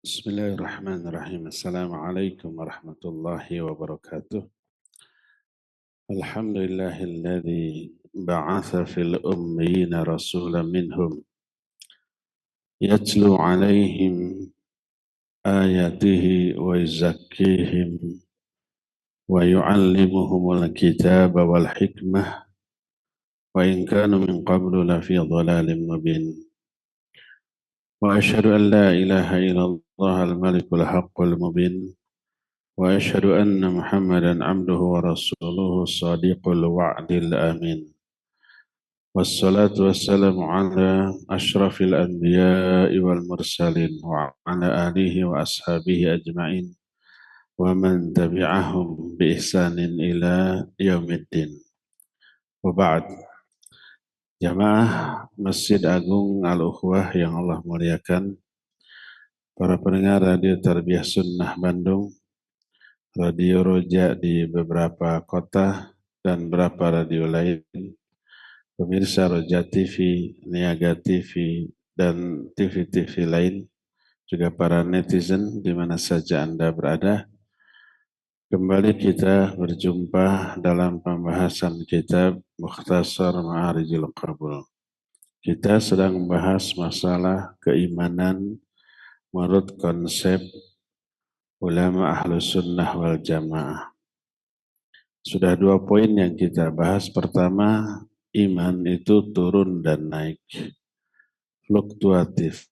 Bismillahirrahmanirrahim. Assalamualaikum warahmatullahi wabarakatuh. Alhamdulillahilladzi ba'atha fil ummiyina rasulan minhum yatlu alaihim ayatihi wa yuzakkihim wa yu'allimuhumul kitaba wal hikmah wa in kanu min qablu lafi dhalalin mubin. Wa asyhadu an la ilaha illallah al-malikul haqqul mubin. وأشهد أن محمدا عبده ورسوله الصادق الوعد الأمين والصلاة والسلام على أشرف الأنبياء والمرسلين وعلى آله وأصحابه أجمعين ومن تبعهم بإحسان إلى يوم الدين وبعد. Jamaah Masjid Agung Al-Ukhwah yang Allah muliakan, para pendengar Radio Tarbiyah Sunnah Bandung, Radio Roja di beberapa kota dan beberapa radio lain, pemirsa Roja TV, Niaga TV, dan TV-TV lain, juga para netizen di mana saja Anda berada. Kembali kita berjumpa dalam pembahasan kitab Mukhtasar Ma'arijil Qabul. Kita sedang membahas masalah keimanan menurut konsep ulama Ahlus Sunnah wal Jamaah. Sudah 2 poin yang kita bahas. Pertama, iman itu turun dan naik, fluktuatif,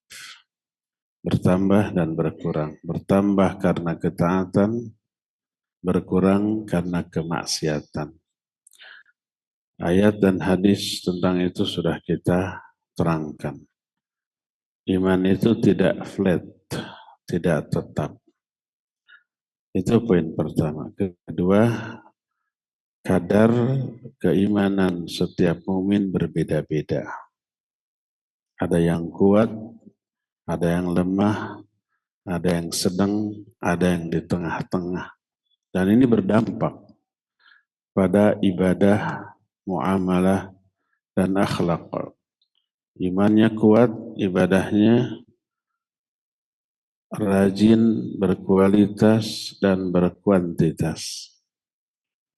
bertambah dan berkurang. Bertambah karena ketaatan, berkurang karena kemaksiatan. Ayat dan hadis tentang itu sudah kita terangkan. Iman itu tidak flat, tidak tetap. Itu poin pertama. Kedua, kadar keimanan setiap mukmin berbeda-beda. Ada yang kuat, ada yang lemah, ada yang sedang, ada yang di tengah-tengah. Dan ini berdampak pada ibadah, muamalah, dan akhlak. Imannya kuat, ibadahnya rajin, berkualitas, dan berkuantitas.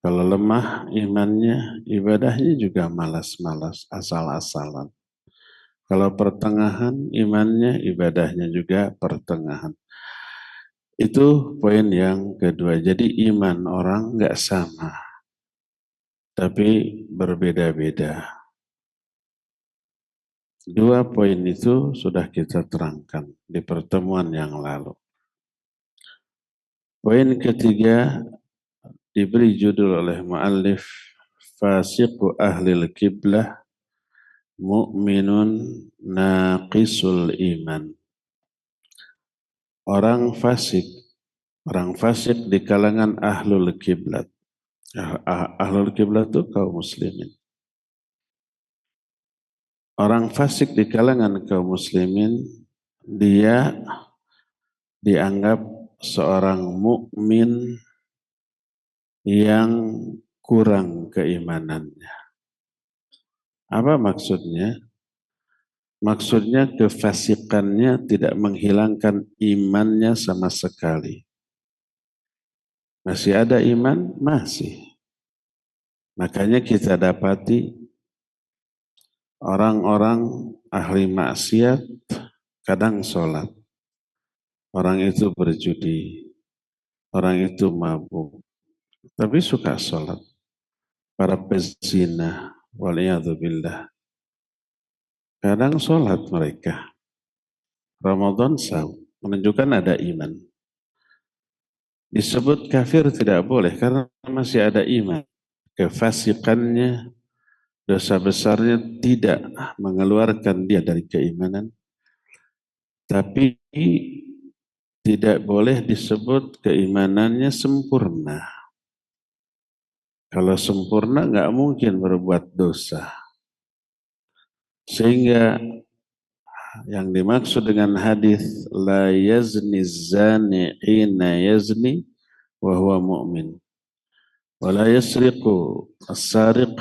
Kalau lemah imannya, ibadahnya juga malas-malas, asal-asalan. Kalau pertengahan imannya, ibadahnya juga pertengahan. Itu poin yang kedua. Jadi iman orang nggak sama, tapi berbeda-beda. 2 poin itu sudah kita terangkan di pertemuan yang lalu. Poin ketiga diberi judul oleh muallif Fasiqu ahlil kiblah mu'minun naqisul iman. Orang fasik di kalangan ahlul kiblat. Ahlul kiblat itu kaum muslimin. Orang fasik di kalangan kaum muslimin, dia dianggap seorang mukmin yang kurang keimanannya. Apa maksudnya? Maksudnya kefasikannya tidak menghilangkan imannya sama sekali. Masih ada iman? Masih. Makanya kita dapati orang-orang ahli maksiat kadang sholat. Orang itu berjudi. Orang itu mabuk. Tapi suka sholat. Para pezina. Waliyadzubillah. Kadang sholat mereka. Ramadan saum. Menunjukkan ada iman. Disebut kafir tidak boleh karena masih ada iman. Kefasikannya, dosa besarnya tidak mengeluarkan dia dari keimanan, tapi tidak boleh disebut keimanannya sempurna. Kalau sempurna nggak mungkin berbuat dosa. Sehingga yang dimaksud dengan hadis la yazni zani hina yazni wa huwa mu'min wa la yasriqu as-sariq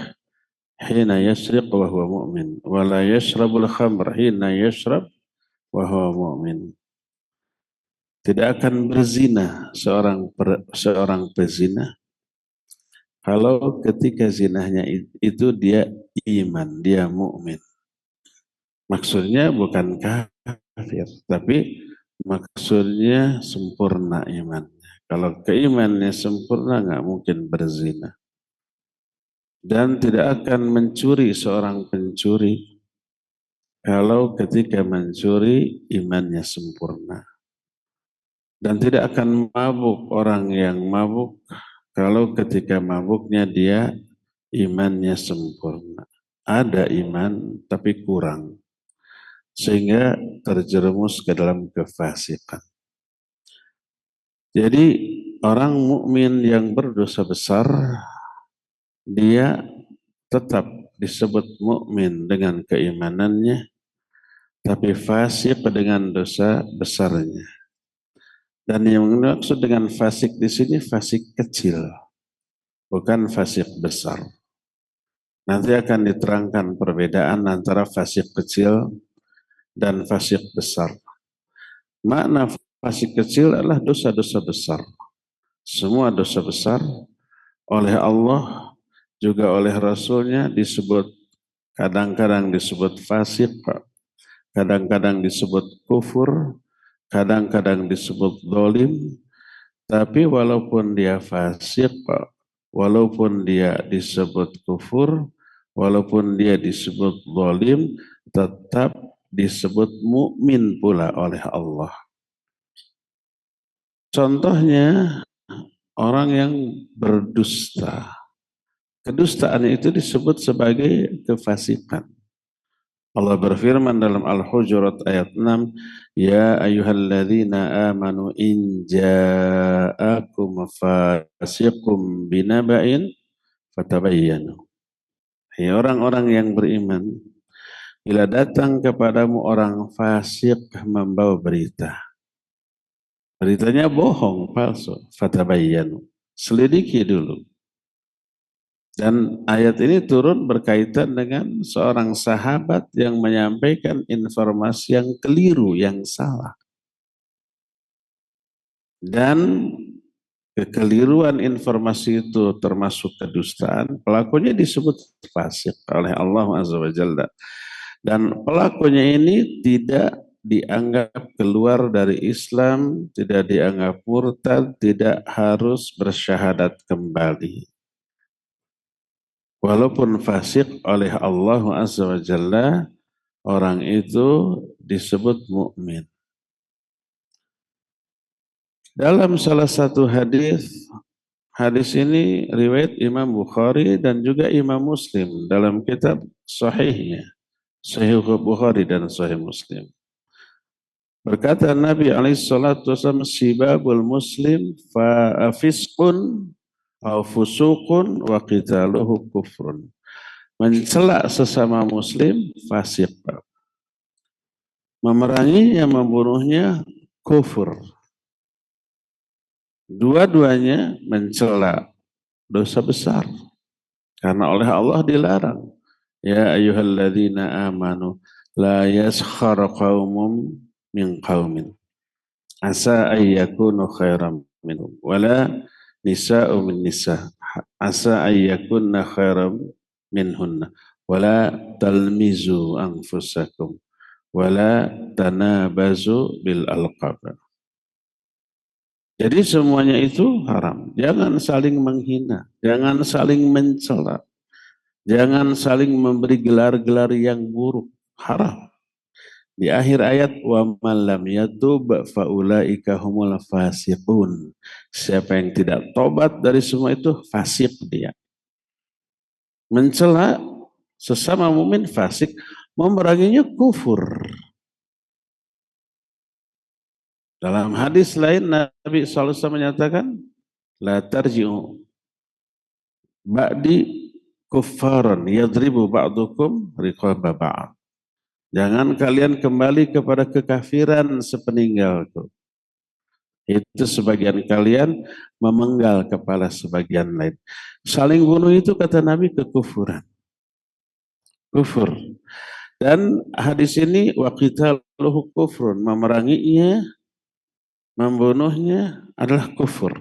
hina yasriq wa huwa mu'min wa la yashrabul khamr hina yashrab wa huwa mu'min. Tidak akan berzina seorang pezina kalau ketika zinahnya itu dia iman, dia mukmin. Maksudnya bukan kafir, tapi maksudnya sempurna imannya. Kalau keimannya sempurna nggak mungkin berzina. Dan tidak akan mencuri seorang pencuri kalau ketika mencuri imannya sempurna. Dan tidak akan mabuk orang yang mabuk kalau ketika mabuknya dia imannya sempurna. Ada iman tapi kurang. Sehingga terjerumus ke dalam kefasikan. Jadi orang mukmin yang berdosa besar, dia tetap disebut mukmin dengan keimanannya, tapi fasik dengan dosa besarnya. Dan yang dimaksud dengan fasik di sini fasik kecil, bukan fasik besar. Nanti akan diterangkan perbedaan antara fasik kecil dan fasik besar. Makna fasik kecil adalah dosa-dosa besar. Semua dosa besar oleh Allah juga oleh Rasulnya disebut, kadang-kadang disebut fasik, kadang-kadang disebut kufur, kadang-kadang disebut dolim. Tapi walaupun dia fasik, walaupun dia disebut kufur, walaupun dia disebut zalim, tetap disebut mukmin pula oleh Allah. Contohnya orang yang berdusta. Kedustaan itu disebut sebagai kefasikan. Allah berfirman dalam Al-Hujurat ayat 6, Ya ayyuhalladzina amanu in ja'akum fasiqum binaba'in fatabayyanu. Hai orang-orang yang beriman, bila datang kepadamu orang fasik membawa berita. Beritanya bohong, palsu, fatabayyanu. Selidiki dulu. Dan ayat ini turun berkaitan dengan seorang sahabat yang menyampaikan informasi yang keliru, yang salah. Dan kekeliruan informasi itu termasuk kedustaan, pelakunya disebut fasik oleh Allah Azza wa Jalla. Dan pelakunya ini tidak dianggap keluar dari Islam, tidak dianggap murtad, tidak harus bersyahadat kembali. Walaupun fasik oleh Allah Azza wa Jalla, orang itu disebut mukmin. Dalam salah satu hadis ini riwayat Imam Bukhari dan juga Imam Muslim dalam kitab sahihnya, Sahih Bukhari dan Sahih Muslim. Berkata Nabi SAW, sibabul muslim fa fisqun au fusuqun wa qitaluhu kufrun. Mencela sesama muslim fasik. Memeranginya, membunuhnya kufur. Dua-duanya mencela dosa besar. Karena oleh Allah dilarang. Ya ayyuhalladzina amanu la yaskhar qaumun min qaumin asa ayyakunu khairam minhum wala nisa'u min nisa' asa ayyakunna khairam minhunna wala talmizu anfusakum wala tanabazu bil alqab. Jadi semuanya itu haram. Jangan saling menghina, jangan saling mencela, jangan saling memberi gelar-gelar yang buruk, haram. Di akhir ayat wa man lam yatub fa ulaika humul fasiqun. Siapa yang tidak tobat dari semua itu fasik dia. Mencela sesama mukmin fasik, memeranginya kufur. Dalam hadis lain Nabi SAW menyatakan la tarji'u ba'di kuffaran yadribu ba'dukum riqaba ba'd. Jangan kalian kembali kepada kekafiran sepeninggalku. Itu sebagian kalian memenggal kepala sebagian lain. Saling bunuh itu kata Nabi kekufuran. Kufur. Dan hadis ini wa qitaluhu kufrun, memeranginya membunuhnya adalah kufur.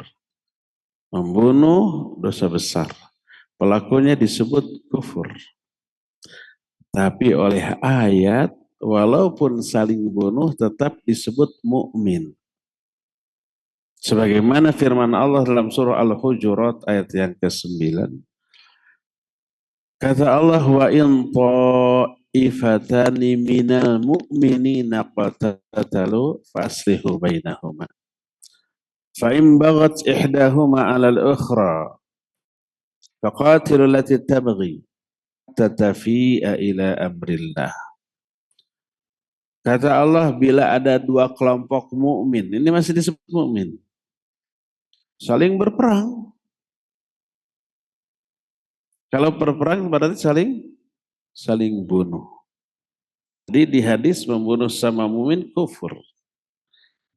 Membunuh dosa besar. Pelakunya disebut kufur. Tapi oleh ayat, walaupun saling bunuh tetap disebut mukmin. Sebagaimana firman Allah dalam surah Al-Hujurat ayat yang ke-9. Kata Allah, wa in ta'ifatani minal mu'minina qatatalu faslihu bainahuma. Fa in baghat ihdahuma 'ala al-ukhra faqatilu allati tabghi tatafi'a ila amrillah. Kata Allah, bila ada dua kelompok mukmin, ini masih disebut mukmin, saling berperang. Kalau berperang berarti saling bunuh. Jadi di hadis membunuh sama mukmin kufur.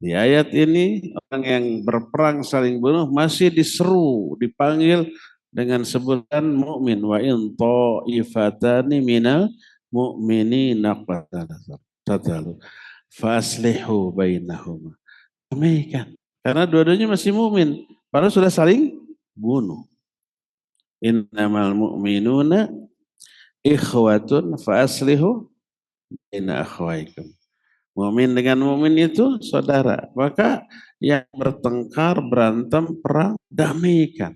Di ayat ini orang yang berperang saling bunuh masih diseru, dipanggil dengan sebutan mukmin. Wa in ta'ifatani minal mu'minina qatatalu faslihu bainahuma. Damaikan. Karena dua-duanya masih mukmin, padahal sudah saling bunuh. Innamal mu'minuna ikhwatun faslihu baina akhwaikum. Mukmin dengan mukmin itu saudara. Maka yang bertengkar, berantem, perang, damaikan.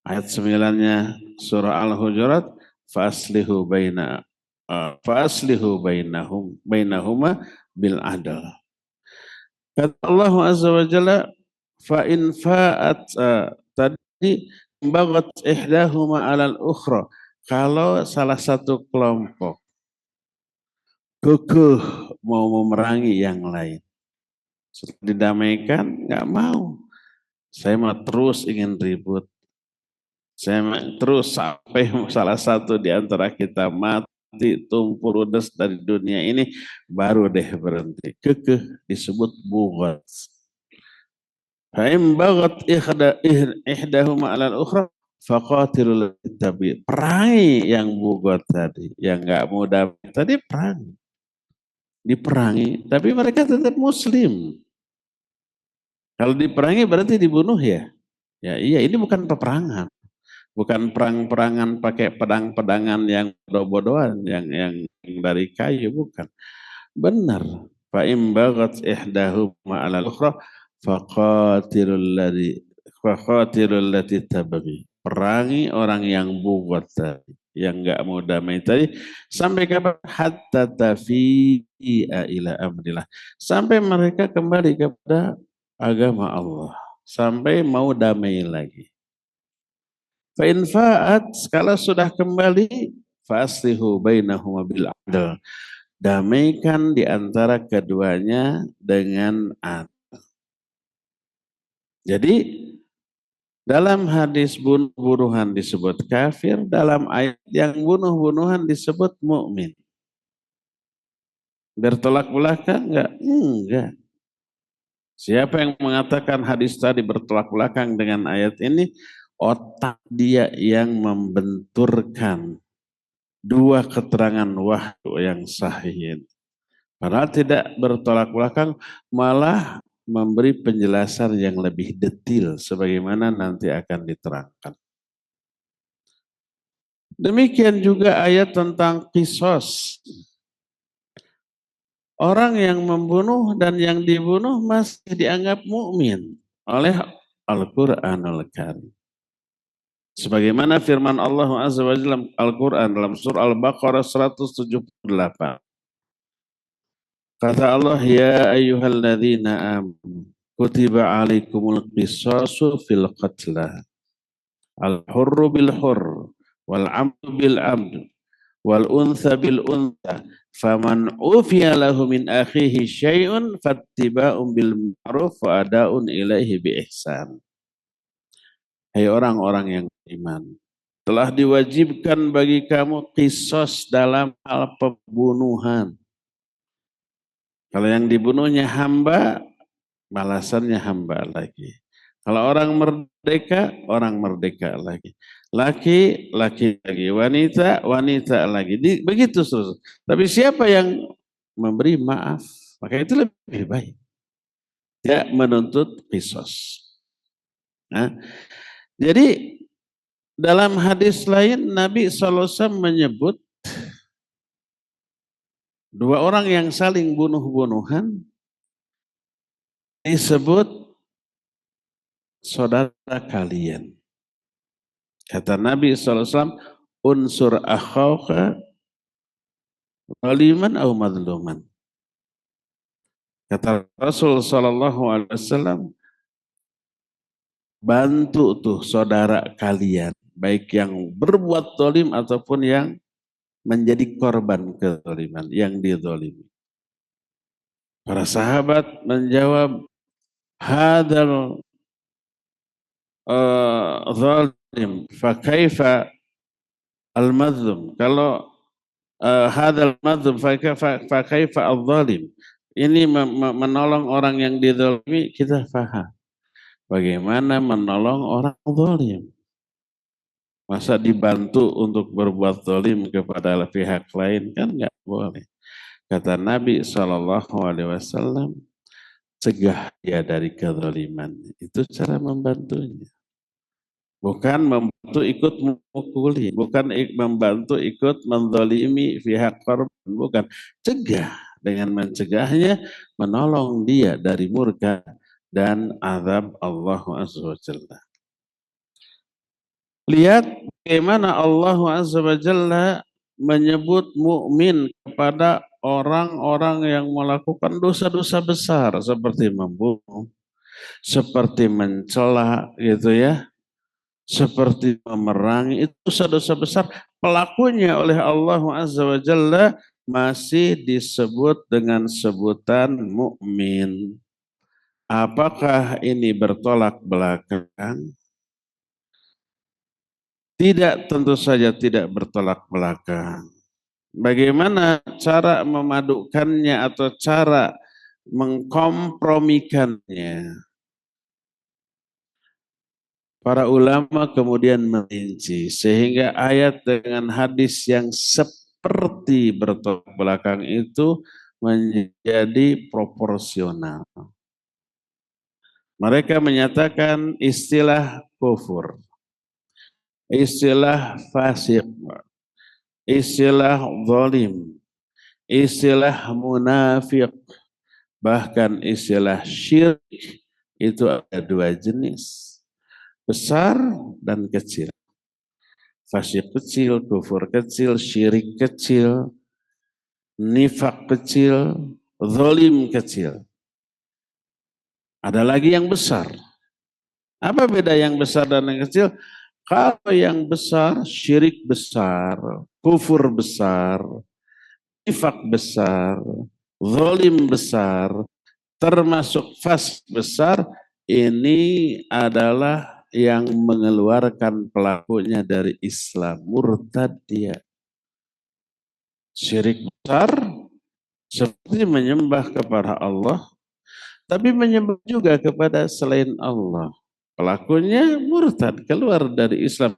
Ayat 9-nya surah Al-Hujurat, faslihu bainahuma bil adl. Kata Allah Azza wa Jalla, fa in fa'at tadi baghat ihdahuma 'alal ukhra. Kalau salah satu kelompok kekeh mau memerangi yang lain, setelah didamaikan nggak mau, saya mah terus ingin ribut, saya mah terus sampai salah satu di antara kita mati tumpul ludes dari dunia ini, baru deh berhenti. Kekeh disebut bughat. Fa'im baghat ihdahuma 'alal ukhra faqatilul tabi. Perangi yang bughat tadi, yang nggak mau damai tadi, perangi. Diperangi, tapi mereka tetap muslim. Kalau diperangi berarti dibunuh ya? Ya iya, ini bukan peperangan. Bukan perang-perangan pakai pedang-pedangan yang bodoh-bodohan, yang dari kayu, bukan. Benar. Fa in baghat ihdahuma 'alal ukhra faqatilul lati tabghi. Perangi orang yang bughat tadi, yang enggak mau damai tadi, sampai kapan? Hatta tafi'a ila amrillah. Sampai mereka kembali kepada agama Allah, sampai mau damai lagi. Fa in fa'at, kalau sudah kembali, faslihu bainahuma bil adl. Damaikan di antara keduanya dengan adil. Jadi dalam hadis bunuh-bunuhan disebut kafir, dalam ayat yang bunuh-bunuhan disebut mukmin. Bertolak belakang enggak? Enggak. Siapa yang mengatakan hadis tadi bertolak belakang dengan ayat ini, otak dia yang membenturkan dua keterangan wahyu yang sahih. Padahal tidak bertolak belakang, malah memberi penjelasan yang lebih detail sebagaimana nanti akan diterangkan. Demikian juga ayat tentang qisas. Orang yang membunuh dan yang dibunuh masih dianggap mukmin oleh Al-Qur'anul Karim. Sebagaimana firman Allah Azza wa Jalla dalam Al-Qur'an dalam surah Al-Baqarah 178. Kata Allah, ya ayyuhalladzina amanu kutiba alaikumul qisasu fil qatla. Al-hurru bil hurr wal amdu bil amd wal untha bil untha. Faman ufiya lahu min akhihi syai'un fattiba'un bil ma'ruf wa ada'un ilaihi bi ihsan. Hai orang-orang yang beriman, telah diwajibkan bagi kamu qisas dalam hal pembunuhan. Kalau yang dibunuhnya hamba, balasannya hamba lagi. Kalau orang merdeka lagi. Laki lagi, wanita lagi. Begitu terus. Tapi siapa yang memberi maaf, maka itu lebih baik. tidak menuntut qisas. Nah, jadi dalam hadis lain Nabi SAW menyebut dua orang yang saling bunuh-bunuhan disebut saudara kalian. Kata Nabi SAW, unsur akhauka zaliman au madluman. Kata Rasul SAW, bantu tuh saudara kalian, baik yang berbuat zalim ataupun yang menjadi korban kezaliman, yang dizalimi. Para sahabat menjawab, hadal zalim, fa kaifa al-mazlum. Kalau hadal mazlum, fa kaifa al-zalim. Ini menolong orang yang dizalimi, kita paham. Bagaimana menolong orang zalim? Masa dibantu untuk berbuat zalim kepada pihak lain, kan nggak boleh. Kata Nabi SAW, cegah dia dari kezaliman. Itu cara membantunya. Bukan membantu ikut memukuli, bukan membantu ikut menzalimi pihak korban, bukan. Cegah, dengan mencegahnya menolong dia dari murka dan azab Allah Azza wa Jalla. Lihat bagaimana Allah Azza wa Jalla menyebut mukmin kepada orang-orang yang melakukan dosa-dosa besar seperti membunuh, seperti mencela gitu ya, seperti memerangi, itu dosa-dosa besar. Pelakunya oleh Allah Azza wa Jalla masih disebut dengan sebutan mukmin. Apakah ini bertolak belakang? Tidak, tentu saja tidak bertolak belakang. Bagaimana cara memadukannya atau cara mengkompromikannya? Para ulama kemudian merinci sehingga ayat dengan hadis yang seperti bertolak belakang itu menjadi proporsional. Mereka menyatakan istilah kufur, istilah fasik, istilah zalim, istilah munafik, bahkan istilah syirik itu ada dua jenis, besar dan kecil. Fasik kecil, kufur kecil, syirik kecil, nifak kecil, zalim kecil. Ada lagi yang besar. Apa beda yang besar dan yang kecil? Kalau yang besar, syirik besar, kufur besar, nifak besar, zalim besar, termasuk fasik besar, ini adalah yang mengeluarkan pelakunya dari Islam, murtad dia. Syirik besar seperti menyembah kepada Allah, tapi menyembah juga kepada selain Allah. Pelakunya murtad, keluar dari Islam.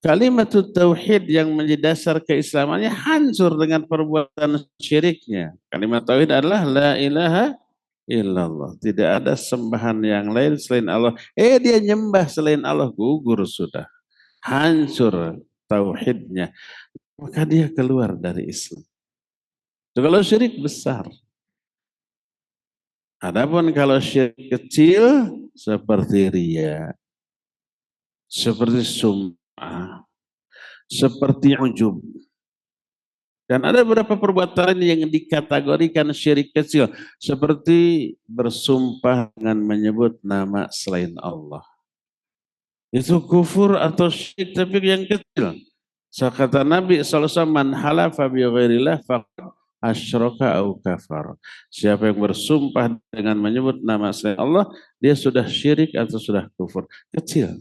Kalimat tauhid yang menjadi dasar keislamannya hancur dengan perbuatan syiriknya. Kalimat tauhid adalah la ilaha illallah. Tidak ada sembahan yang lain selain Allah. Dia nyembah selain Allah, gugur sudah. Hancur tauhidnya. Maka dia keluar dari Islam. Kalau syirik besar. Adapun kalau syirik kecil seperti riya, seperti sum'ah, seperti ujub. Dan ada beberapa perbuatan yang dikategorikan syirik kecil, seperti bersumpah dengan menyebut nama selain Allah. Itu kufur atau syirik tapi yang kecil. Kata Nabi SAW, man halafa bi ghairillah faqad asyraka au kafar. Siapa yang bersumpah dengan menyebut nama selain Allah, dia sudah syirik atau sudah kufur. Kecil.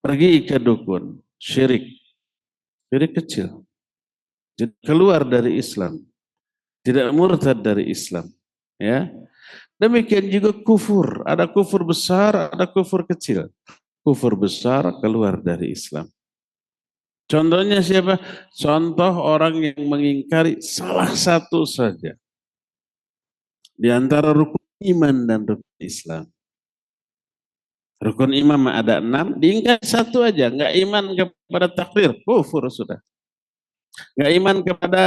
Pergi ke dukun, syirik. Syirik kecil. Jadi keluar dari Islam. Tidak murtad dari Islam. Ya. Demikian juga kufur. Ada kufur besar, ada kufur kecil. Kufur besar keluar dari Islam. Contohnya siapa? Contoh orang yang mengingkari salah satu saja di antara rukun iman dan rukun Islam. Rukun iman ada 6, diingkari satu aja, nggak iman kepada takdir, kufur sudah. Nggak iman kepada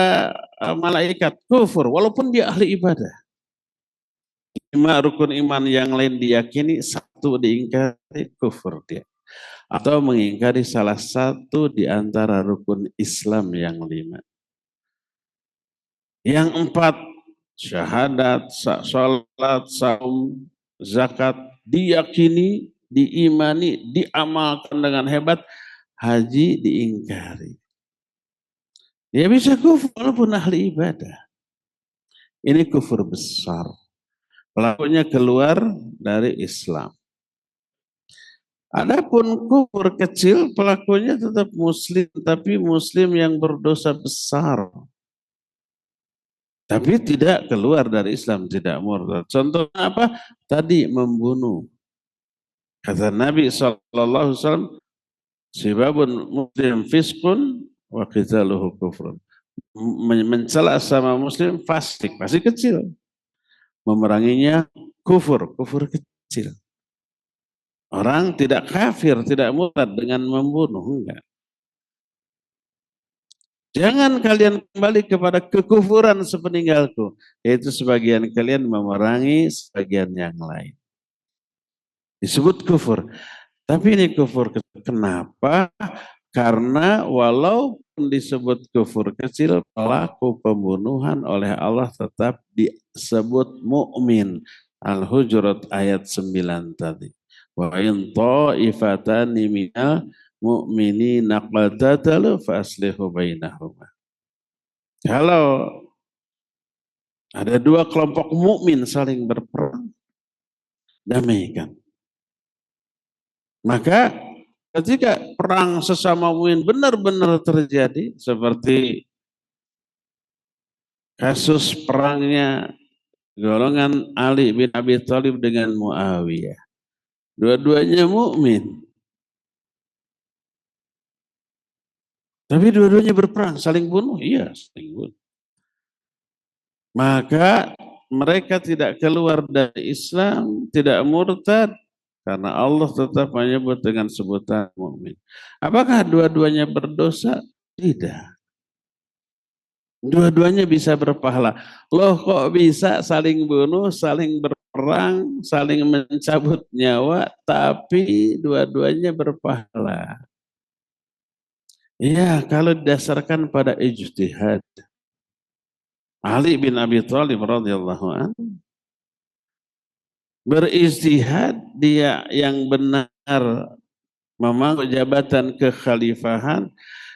malaikat, kufur, walaupun dia ahli ibadah. 5 rukun iman yang lain diyakini, satu diingkari, kufur dia. Atau mengingkari salah satu di antara rukun Islam yang 5. Yang 4, syahadat, salat, saum, zakat, diyakini, diimani, diamalkan dengan hebat. Haji diingkari. Dia bisa kufur walaupun ahli ibadah. Ini kufur besar. Pelakunya keluar dari Islam. Adapun kufur kecil, pelakunya tetap muslim, tapi muslim yang berdosa besar. Tapi tidak keluar dari Islam, tidak murtad. Contohnya apa? Tadi membunuh. Kata Nabi SAW, sibabun muslim fiskun wa qitaluhu kufrun. Mencela sama muslim fasik, fasik kecil. Memeranginya kufur, kufur kecil. Orang tidak kafir, tidak murtad dengan membunuh, enggak. Jangan kalian kembali kepada kekufuran sepeninggalku, yaitu sebagian kalian memerangi sebagian yang lain. Disebut kufur. Tapi ini kufur kenapa? Karena walaupun disebut kufur kecil, pelaku pembunuhan oleh Allah tetap disebut mukmin. Al-Hujurat ayat 9 tadi. Wa in ta'ifatani minal mu'minina qatatalu faslihu bainahuma. Kalau ada 2 kelompok mukmin saling berperang, damaikan. Maka ketika perang sesama mukmin benar-benar terjadi seperti kasus perangnya golongan Ali bin Abi Thalib dengan Muawiyah. Dua-duanya mukmin. Tapi dua-duanya berperang, saling bunuh? Iya, saling bunuh. Maka mereka tidak keluar dari Islam, tidak murtad, karena Allah tetap menyebut dengan sebutan mukmin. Apakah dua-duanya berdosa? Tidak. Dua-duanya bisa berpahala. Loh kok bisa saling bunuh, saling berperang, saling mencabut nyawa, tapi dua-duanya berpahala. Iya, kalau didasarkan pada ijtihad. Ali bin Abi Thalib radhiyallahu anhu berijtihad, dia yang benar memangku jabatan kekhalifahan,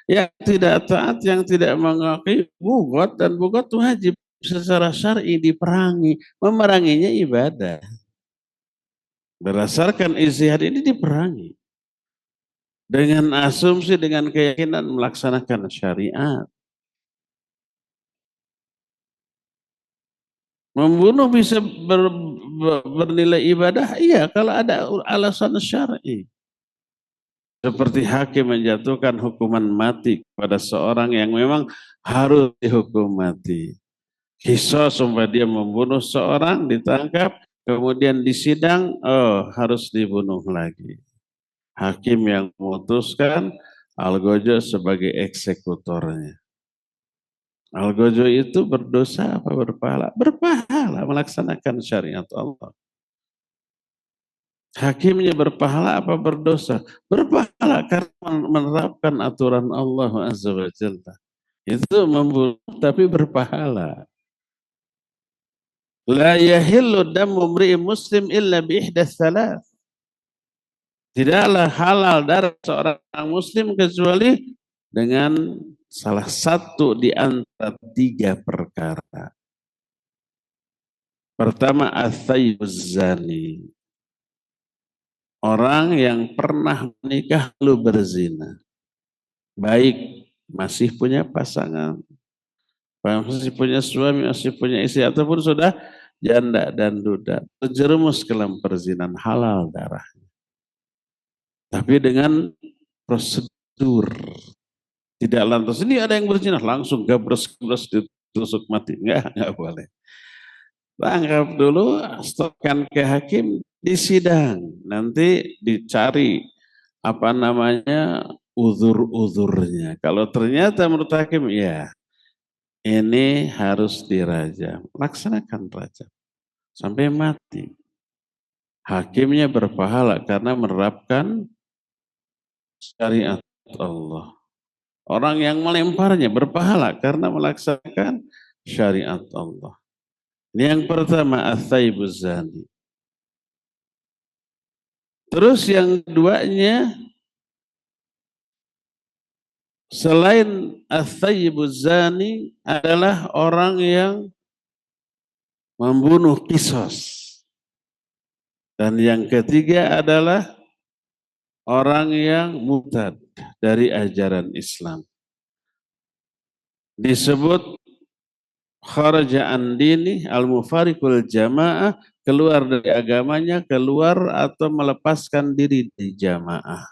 yang tidak taat, yang tidak mengakui bugot, dan bugot wajib secara syar'i diperangi. Memeranginya ibadah. Berdasarkan ijtihad ini diperangi. Dengan asumsi, dengan keyakinan melaksanakan syariat. Membunuh bisa bernilai ibadah? Iya, kalau ada alasan syar'i. Seperti hakim menjatuhkan hukuman mati kepada seorang yang memang harus dihukum mati. Qisas sumpah dia membunuh seorang, ditangkap, kemudian disidang, harus dibunuh lagi. Hakim yang memutuskan, Al-Gojo sebagai eksekutornya. Al-Gojo itu berdosa apa berpahala? Berpahala melaksanakan syariat Allah. Hakimnya berpahala apa berdosa? Berpahala karena menerapkan aturan Allah Azza wa Jalla. Itu membunuh tapi berpahala. La yahillu damu mri'in muslim illa bi ihdas salas. Tidaklah halal darah seorang muslim kecuali dengan salah satu di antara 3 perkara. Pertama, as-sayyibuz zani. Orang yang pernah menikah lalu berzina. Baik masih punya pasangan, masih punya suami, masih punya istri, ataupun sudah janda dan duda, terjerumus ke dalam perzinahan, halal darah. Tapi dengan prosedur. Tidak lantas, ini ada yang berzina, langsung gabres ditusuk mati. Enggak boleh. tangkap dulu, setorkan ke hakim, disidang. Nanti dicari apa namanya uzur-uzurnya. Kalau ternyata menurut hakim, ya ini harus dirajam. Laksanakan rajam sampai mati. Hakimnya berpahala karena menerapkan syariat Allah. Orang yang melemparnya berpahala karena melaksanakan syariat Allah. Ini yang pertama, as-sayyibuz zani. Terus yang keduanya, selain as-sayyibuz zani adalah orang yang membunuh kisos. Dan yang ketiga adalah orang yang murtad dari ajaran Islam. Disebut kharaja an dini al-mufariqul jamaah, keluar dari agamanya, keluar atau melepaskan diri di jamaah.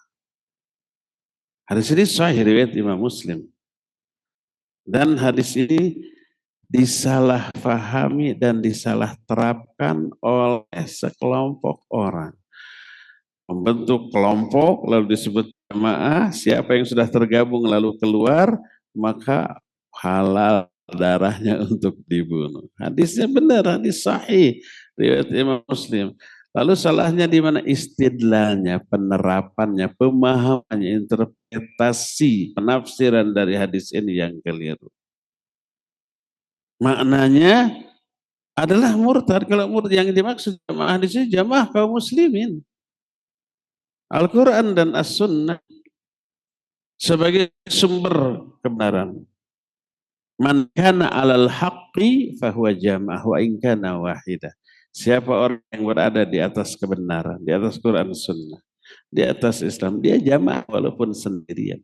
Hadis ini sahih riwayat Imam Muslim. Dan hadis ini disalahfahami dan disalahterapkan oleh sekelompok orang. Membentuk kelompok lalu disebut jamaah, siapa yang sudah tergabung lalu keluar, maka halal darahnya untuk dibunuh. Hadisnya benar, hadis sahih riwayat Imam Muslim. Lalu salahnya di mana? Istidlalnya, penerapannya, pemahamannya, interpretasi, penafsiran dari hadis ini yang keliru. Maknanya adalah murtad. Kalau murtad yang dimaksud jamaah di sini jamaah kaum muslimin. Al-Quran dan As-Sunnah sebagai sumber kebenaran. Man kana alal haqqi fahuwa jamaah wa in kana wahidah. Siapa orang yang berada di atas kebenaran, di atas Quran Sunnah, di atas Islam, dia jamaah walaupun sendirian.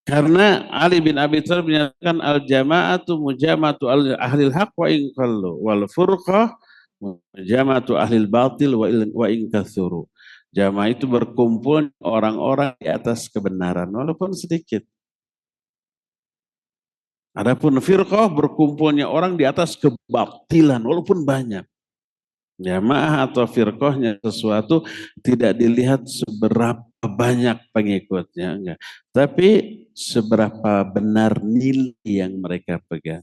Karena Ali bin Abi Thalib menyatakan al-jama'atu mujamatu ahlil haq wa in qallu wal furqah mujamatu ahlil batil wa in kathuru. Jamaah itu berkumpul orang-orang di atas kebenaran walaupun sedikit. Adapun firqah berkumpulnya orang di atas kebatilan walaupun banyak. Jamaah atau firqahnya sesuatu tidak dilihat seberapa banyak pengikutnya, enggak. Tapi seberapa benar nilai yang mereka pegang.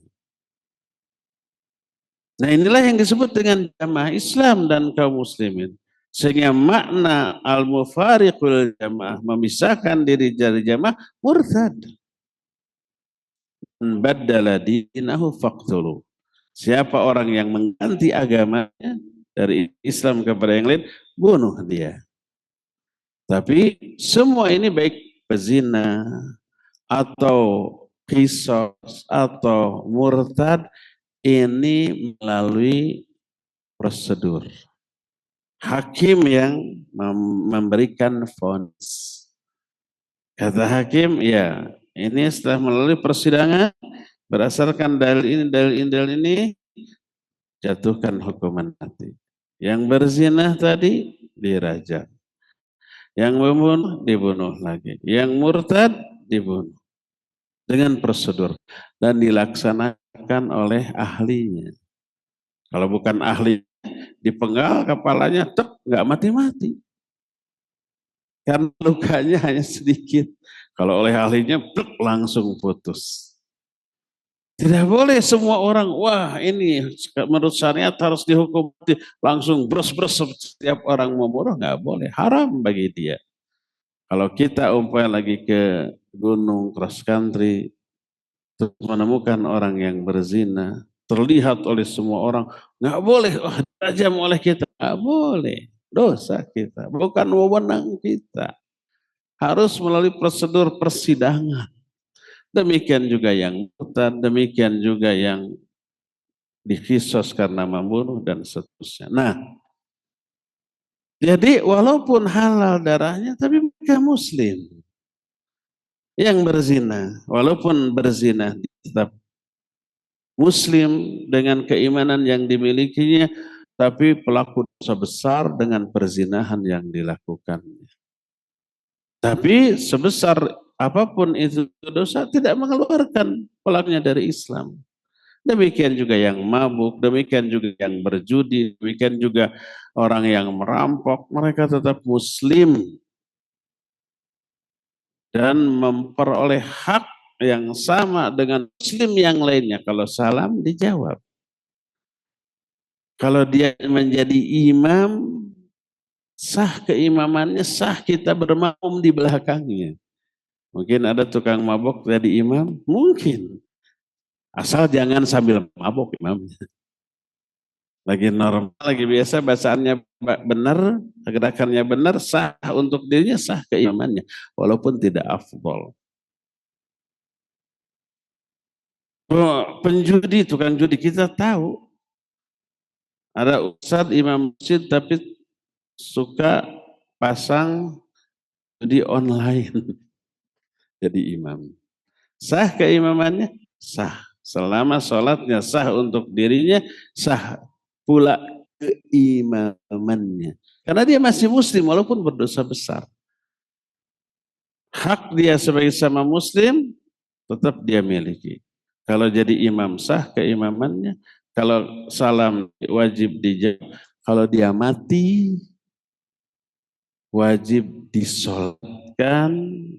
Nah inilah yang disebut dengan jamaah Islam dan kaum muslimin. Sehingga makna al-mufariqul jamaah, memisahkan diri dari jamaah, murtad. Baddala dinahu faqtulu. Siapa orang yang mengganti agamanya dari Islam kepada yang lain, bunuh dia. Tapi semua ini baik pezina atau kisos atau murtad, ini melalui prosedur. Hakim yang memberikan vonis. Kata hakim, ya ini setelah melalui persidangan, berdasarkan dalil ini, jatuhkan hukuman mati. Yang berzina tadi dirajam. Yang membunuh dibunuh lagi. Yang murtad dibunuh. Dengan prosedur. Dan dilaksanakan oleh ahlinya. Kalau bukan ahli, dipenggal kepalanya, nggak mati-mati. Karena lukanya hanya sedikit. Kalau oleh ahlinya, langsung putus. Tidak boleh semua orang, wah ini menurut syariat harus dihukum, langsung bros-bros setiap orang membunuh, nggak boleh, haram bagi dia. Kalau kita umpamanya lagi ke gunung cross country, terus menemukan orang yang berzina, terlihat oleh semua orang, nggak boleh, wah dirajam oleh kita, nggak boleh, dosa kita, bukan wewenang kita, harus melalui prosedur persidangan. Demikian juga yang murtad, demikian juga yang dikisos karena membunuh dan seterusnya. Nah, jadi walaupun halal darahnya, tapi mereka muslim yang berzina. Walaupun berzina, tetap muslim dengan keimanan yang dimilikinya, tapi pelaku dosa besar dengan perzinahan yang dilakukannya. Tapi sebesar apapun itu dosa, tidak mengeluarkan pelakunya dari Islam. Demikian juga yang mabuk, demikian juga yang berjudi, demikian juga orang yang merampok, mereka tetap muslim dan memperoleh hak yang sama dengan muslim yang lainnya. Kalau salam dijawab. Kalau dia menjadi imam, sah keimamannya, sah kita bermakmum di belakangnya. Mungkin ada tukang mabok jadi imam, mungkin. Asal jangan sambil mabok imam. Lagi normal, lagi biasa, bacaannya benar, gerakannya benar, sah untuk dirinya, sah keimamannya. Walaupun tidak afdol. Penjudi, tukang judi, kita tahu. Ada ustadz imam masjid tapi suka pasang judi online jadi imam. Sah keimamannya? Sah. Selama sholatnya sah untuk dirinya, sah pula keimamannya. Karena dia masih muslim walaupun berdosa besar. Hak dia sebagai sama muslim tetap dia miliki. Kalau jadi imam sah keimamannya, kalau salam wajib dijawab. Kalau dia mati wajib disolatkan,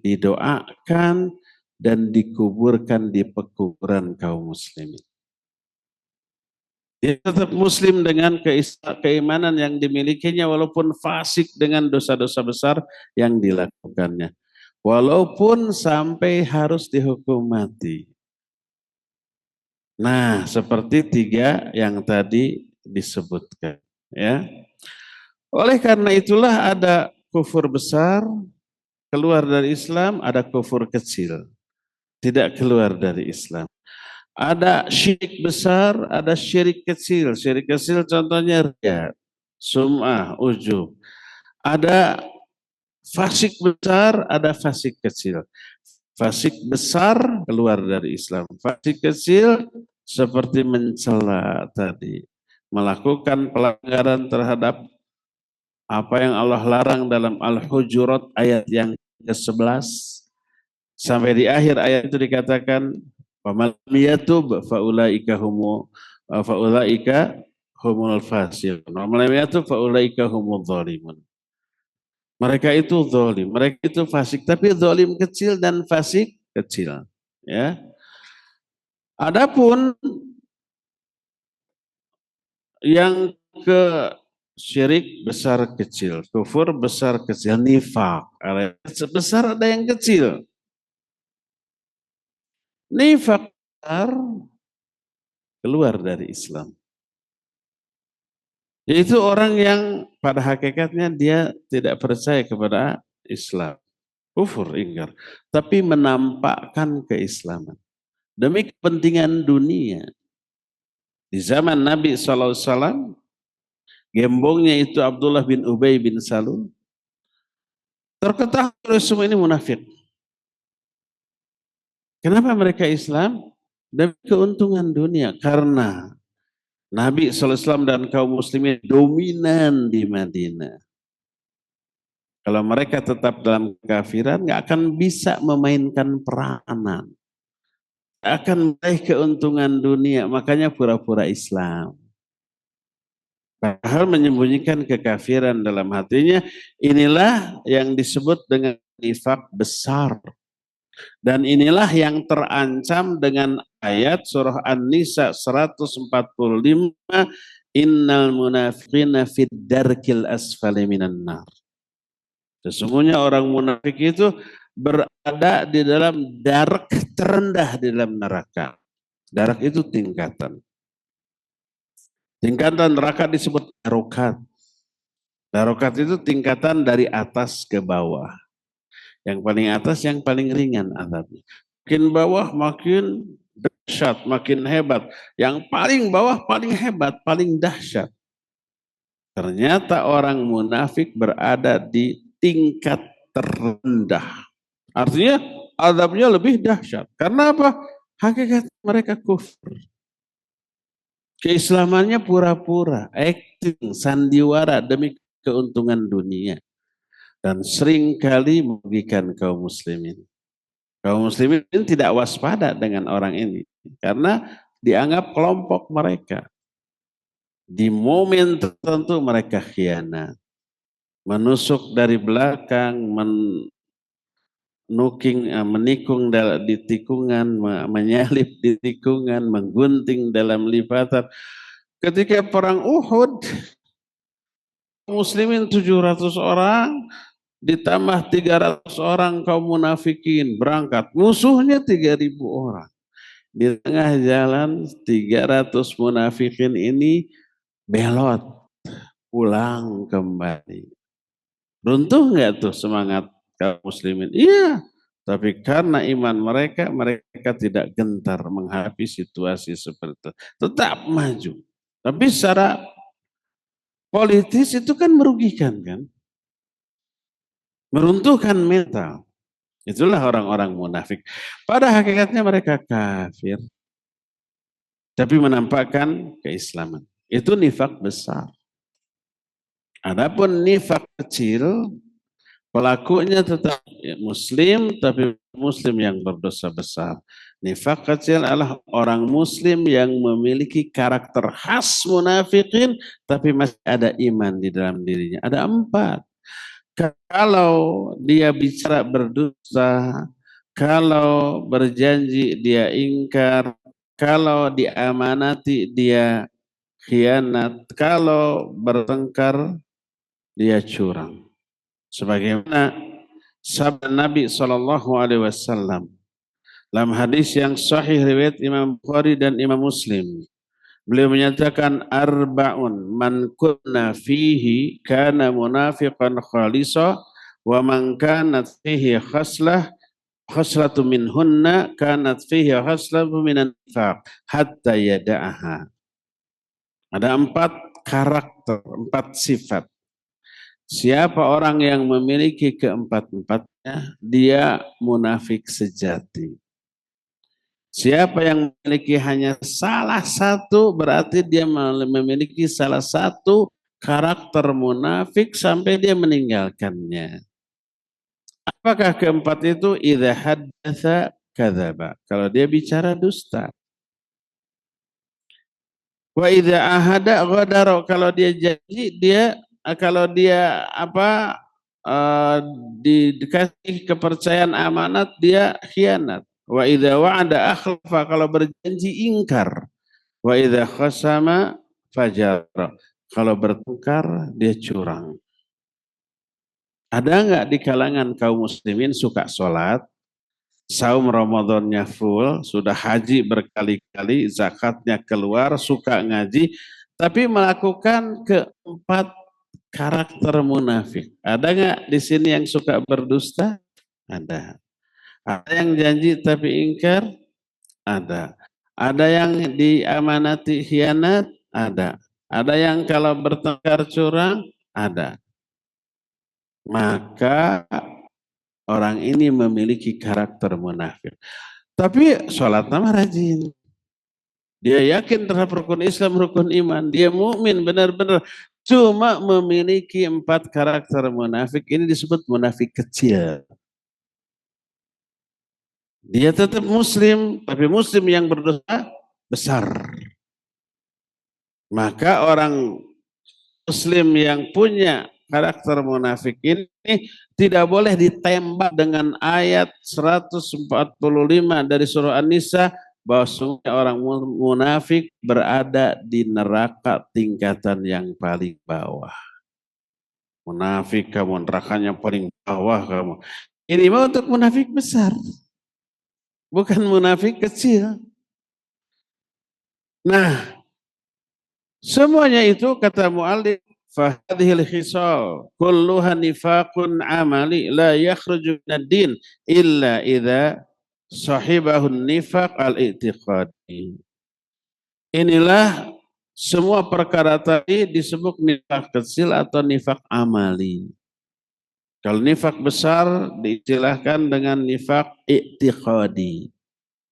didoakan, dan dikuburkan di pekuburan kaum muslimin. Dia tetap muslim dengan keimanan yang dimilikinya walaupun fasik dengan dosa-dosa besar yang dilakukannya. Walaupun sampai harus dihukum mati. Nah, seperti tiga yang tadi disebutkan. Ya. Oleh karena itulah ada kufur besar, keluar dari Islam, ada kufur kecil, tidak keluar dari Islam. Ada syirik besar, ada syirik kecil. Syirik kecil contohnya riya, sum'ah, ujub. Ada fasik besar, ada fasik kecil. Fasik besar keluar dari Islam. Fasik kecil seperti mencela tadi. Melakukan pelanggaran terhadap apa yang Allah larang dalam Al-Hujurat ayat yang ke-11. Sampai di akhir ayat itu dikatakan faman yatub faulaika humul fasiqun wa man yatub faulaika humul zalimun. Mereka itu zalim, mereka itu fasik, tapi zalim kecil dan fasik kecil, ya. Adapun yang ke syirik besar kecil, kufur besar kecil, nifak, ada besar ada yang kecil. Nifak besar keluar dari Islam. Yaitu orang yang pada hakikatnya dia tidak percaya kepada Islam. Kufur, ingkar. Tapi menampakkan keislaman. Demi kepentingan dunia. Di zaman Nabi SAW, gembongnya itu Abdullah bin Ubay bin Salul. Terketahui semua ini munafik. Kenapa mereka Islam? Demi keuntungan dunia. Karena Nabi SAW dan kaum muslimin dominan di Madinah. Kalau mereka tetap dalam kekafiran, nggak akan bisa memainkan peranan. Akan meraih keuntungan dunia, makanya pura-pura Islam. Padahal menyembunyikan kekafiran dalam hatinya, inilah yang disebut dengan nifak besar. Dan inilah yang terancam dengan ayat surah An-Nisa 145, innal munafiqina fid darkil asfali minan nar. Sesungguhnya orang munafik itu berada di dalam darak terendah di dalam neraka. Darak itu tingkatan. Tingkatan neraka disebut darokat. Darokat itu tingkatan dari atas ke bawah. Yang paling atas, yang paling ringan azabnya. Makin bawah makin dahsyat, makin hebat. Yang paling bawah paling hebat, paling dahsyat. Ternyata orang munafik berada di tingkat terendah. Artinya azabnya lebih dahsyat. Karena apa? Hakikat mereka kufur. Keislamannya pura-pura, acting, sandiwara demi keuntungan dunia. Dan seringkali merugikan kaum muslimin. Kaum muslimin tidak waspada dengan orang ini. Karena dianggap kelompok mereka. Di momen tertentu mereka khianat, menusuk dari belakang, menikung di tikungan, menyalip di tikungan, menggunting dalam lipatan. Ketika perang Uhud, muslimin 700 orang, ditambah 300 orang kaum munafikin berangkat. Musuhnya 3.000 orang. Di tengah jalan 300 munafikin ini belot, pulang kembali. Runtuh nggak tuh semangat kaum muslimin? Iya, tapi karena iman mereka, mereka tidak gentar menghadapi situasi seperti itu. Tetap maju. Tapi secara politis itu kan merugikan kan? Meruntuhkan mental. Itulah orang-orang munafik. Pada hakikatnya mereka kafir. Tapi menampakkan keislaman. Itu nifak besar. Adapun nifak kecil, pelakunya tetap muslim, tapi muslim yang berdosa besar. Nifak kecil adalah orang muslim yang memiliki karakter khas munafikin, tapi masih ada iman di dalam dirinya. Ada 4. Kalau dia bicara berdusta, kalau berjanji dia ingkar, kalau diamanati dia khianat, kalau bertengkar dia curang. Sebagaimana sabda Nabi SAW dalam hadis yang sahih riwayat Imam Bukhari dan Imam Muslim. Beliau menyatakan arba'un man kunna fihi kana munafiqan khalisa wa man kanat fihi khaslatu minhunna kanat fihi khaslatu minan nifaq hatta yada'aha. Ada 4 karakter, 4 sifat. Siapa orang yang memiliki keempat-empatnya, dia munafik sejati. Siapa yang memiliki hanya salah satu, berarti dia memiliki salah satu karakter munafik sampai dia meninggalkannya. Apakah keempat itu? Idza haddatsa kadzaba. Kalau dia bicara dusta. Wa idza ahada ghadara. Kalau dia janji, kalau dia dikasih kepercayaan amanat, dia khianat. Wa idza wa'ada akhlafa. Kalau berjanji ingkar. Wa idza khasama fajara. Kalau bertengkar dia curang. Ada enggak di kalangan kaum muslimin suka sholat, saum Ramadannya full, sudah haji berkali-kali, zakatnya keluar, suka ngaji, tapi melakukan keempat karakter munafik? Ada enggak di sini yang suka berdusta? Ada. Ada yang janji tapi ingkar? Ada. Ada yang diamanati khianat? Ada. Ada yang kalau bertengkar curang? Ada. Maka orang ini memiliki karakter munafik. Tapi sholat nama rajin. Dia yakin terhadap rukun Islam, rukun iman. Dia mukmin benar-benar. Cuma memiliki 4 karakter munafik. Ini disebut munafik kecil. Dia tetap muslim, tapi muslim yang berdosa besar. Maka orang muslim yang punya karakter munafik ini tidak boleh ditembak dengan ayat 145 dari surah An-Nisa bahwa orang munafik berada di neraka tingkatan yang paling bawah. Munafik kamu, nerakanya paling bawah kamu. Ini mah untuk munafik besar, bukan munafik kecil. Nah, semuanya itu kata mu'allif fahadhil khisal kulluha nifaqun amali la yakhruju minad din illa idza sahibahun nifaq al-i'tiqadi. Inilah semua perkara tadi disebut nifaq kecil atau nifaq amali. Kalau nifaq besar diistilahkan dengan nifaq i'tiqadi.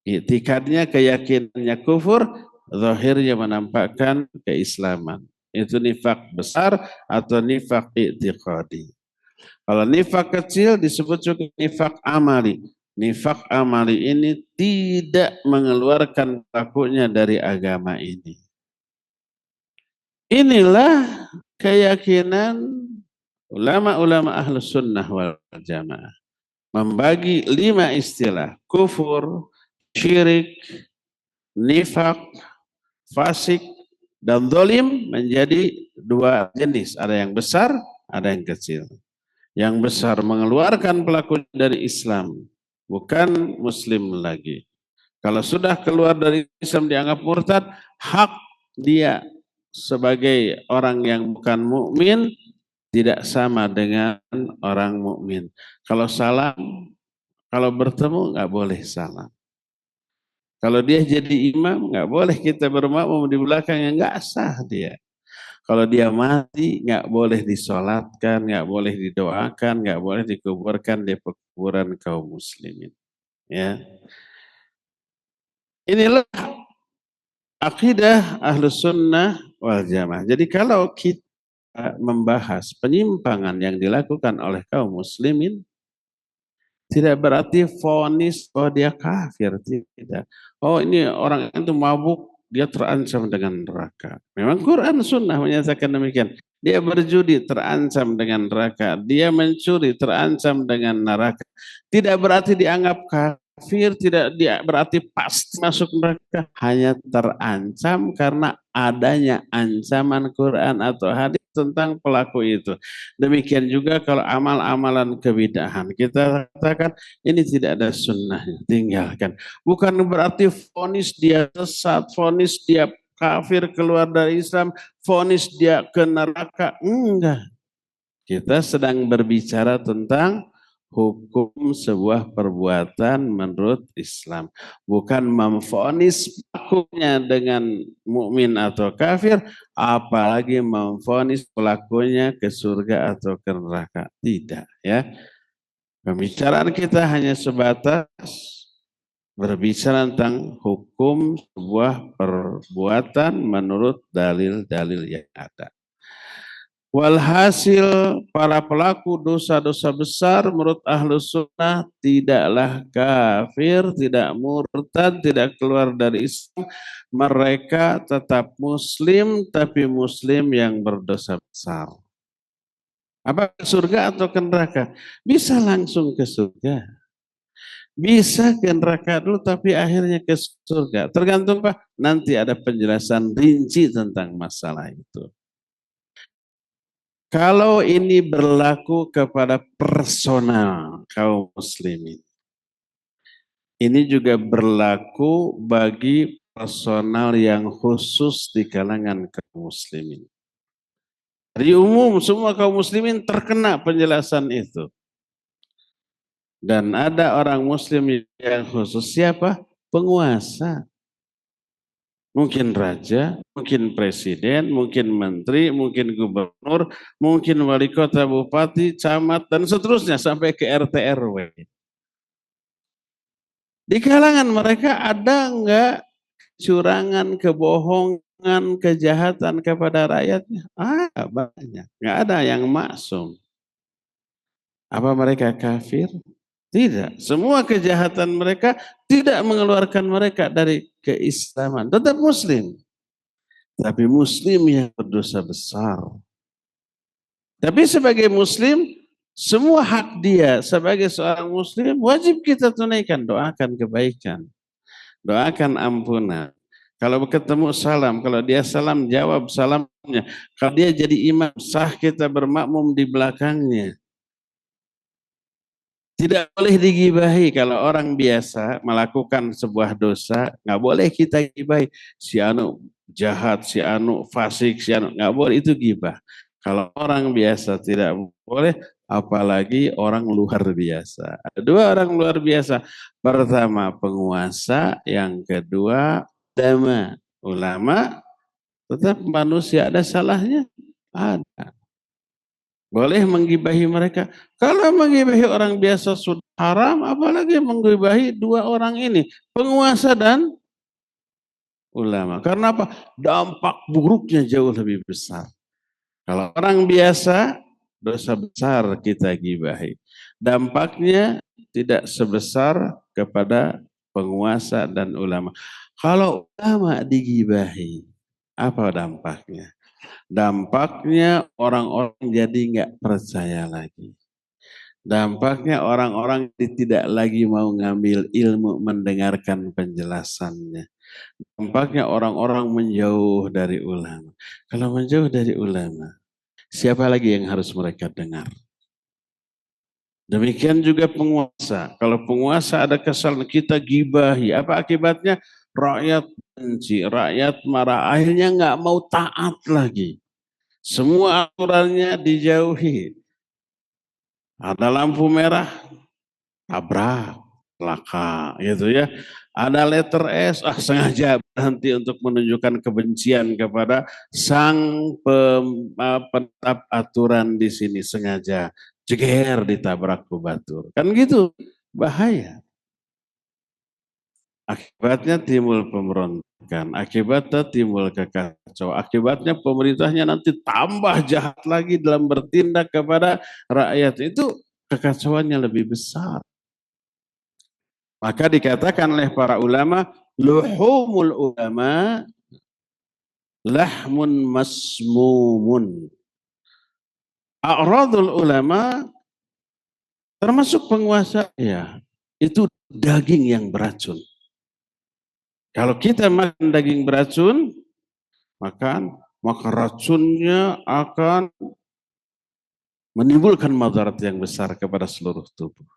I'tiqadnya keyakinannya kufur, zahirnya menampakkan keislaman. Itu nifak besar atau nifak i'tiqadi. Kalau nifak kecil disebut juga nifak amali. Nifak amali ini tidak mengeluarkan pelakunya dari agama ini. Inilah keyakinan ulama-ulama ahlus sunnah wal jamaah. Membagi 5 istilah. Kufur, syirik, nifak, fasik, dan dolim menjadi 2 jenis. Ada yang besar, ada yang kecil. Yang besar mengeluarkan pelaku dari Islam. Bukan muslim lagi. Kalau sudah keluar dari Islam dianggap murtad, hak dia sebagai orang yang bukan mukmin tidak sama dengan orang mukmin. Kalau salam, kalau bertemu nggak boleh salam. Kalau dia jadi imam, nggak boleh kita bermakmum di belakangnya, nggak sah dia. Kalau dia mati, nggak boleh disolatkan, nggak boleh didoakan, nggak boleh dikuburkan di kuburan kaum muslimin. Ya, inilah akidah ahlus sunnah wal jamaah. Jadi kalau kita membahas penyimpangan yang dilakukan oleh kaum muslimin, tidak berarti vonis oh dia kafir, tidak. Oh ini orang itu mabuk, dia terancam dengan neraka. Memang Quran Sunnah menyatakan demikian. Dia berjudi terancam dengan neraka. Dia mencuri terancam dengan neraka. Tidak berarti dianggap kafir, tidak berarti pasti masuk neraka. Hanya terancam karena adanya ancaman Quran atau hadis tentang pelaku itu. Demikian juga kalau amal-amalan kebidahan. Kita katakan ini tidak ada sunnahnya, tinggalkan. Bukan berarti vonis dia sesat, vonis dia kafir keluar dari Islam, vonis dia ke neraka. Enggak. Kita sedang berbicara tentang hukum sebuah perbuatan menurut Islam. Bukan memvonis pelakunya dengan mukmin atau kafir, apalagi memvonis pelakunya ke surga atau ke neraka. Tidak, ya. Pembicaraan kita hanya sebatas berbicara tentang hukum sebuah perbuatan menurut dalil-dalil yang ada. Walhasil para pelaku dosa-dosa besar menurut ahlus sunnah tidaklah kafir, tidak murtad, tidak keluar dari Islam. Mereka tetap muslim, tapi muslim yang berdosa besar. Apa ke surga atau ke neraka? Bisa langsung ke surga. Bisa ke neraka dulu tapi akhirnya ke surga. Tergantung Pak, nanti ada penjelasan rinci tentang masalah itu. Kalau ini berlaku kepada personal kaum muslimin, ini juga berlaku bagi personal yang khusus di kalangan kaum muslimin. Di umum semua kaum muslimin terkena penjelasan itu. Dan ada orang muslim yang khusus siapa? Penguasa. Mungkin raja, mungkin presiden, mungkin menteri, mungkin gubernur, mungkin wali kota, bupati, camat, dan seterusnya sampai ke RT RW. Di kalangan mereka ada enggak curangan, kebohongan, kejahatan kepada rakyatnya? Banyak. Enggak ada yang maksum. Apa mereka kafir? Tidak. Semua kejahatan mereka tidak mengeluarkan mereka dari keislaman. Tetap muslim. Tapi muslim yang berdosa besar. Tapi sebagai muslim, semua hak dia sebagai seorang muslim wajib kita tunaikan. Doakan kebaikan. Doakan ampunan. Kalau ketemu salam, kalau dia salam jawab salamnya. Kalau dia jadi imam sah kita bermakmum di belakangnya. Tidak boleh digibahi kalau orang biasa melakukan sebuah dosa, nggak boleh kita gibahi. Si anu jahat, si anu fasik, si anu nggak boleh, itu gibah. Kalau orang biasa tidak boleh, apalagi orang luar biasa. Ada 2 orang luar biasa. Pertama penguasa, yang kedua ulama. Ulama tetap manusia, ada salahnya? Ada. Boleh menggibahi mereka. Kalau menggibahi orang biasa sudah haram, apalagi menggibahi 2 orang ini, penguasa dan ulama. Karena apa? Dampak buruknya jauh lebih besar. Kalau orang biasa dosa besar kita gibahi. Dampaknya tidak sebesar kepada penguasa dan ulama. Kalau ulama digibahi, apa dampaknya? Dampaknya orang-orang jadi nggak percaya lagi. Dampaknya orang-orang tidak lagi mau ngambil ilmu, mendengarkan penjelasannya. Dampaknya orang-orang menjauh dari ulama. Kalau menjauh dari ulama, siapa lagi yang harus mereka dengar? Demikian juga penguasa. Kalau penguasa ada kesalahan, kita gibahi. Apa akibatnya? Rakyat benci, rakyat marah. Akhirnya nggak mau taat lagi. Semua aturannya dijauhi. Ada lampu merah, tabrak, celaka, gitu ya. Ada letter S, sengaja berhenti untuk menunjukkan kebencian kepada sang penetap aturan di sini, sengaja jeger ditabrak ke batur. Kan gitu, bahaya. Akibatnya timbul pemberontakan, akibatnya timbul kekacauan, akibatnya pemerintahnya nanti tambah jahat lagi dalam bertindak kepada rakyat. Itu kekacauannya lebih besar. Maka dikatakan oleh para ulama, luhumul ulama lahmun masmumun. A'radul ulama termasuk penguasa ya, itu daging yang beracun. Kalau kita makan daging beracun, maka racunnya akan menimbulkan madarat yang besar kepada seluruh tubuh.